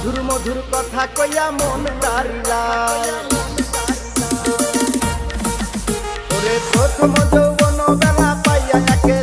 মধুর মধুর কথা কইয়া মন কারিলাই ওরে প্রথম যৌবন বেলা পাইয়া একে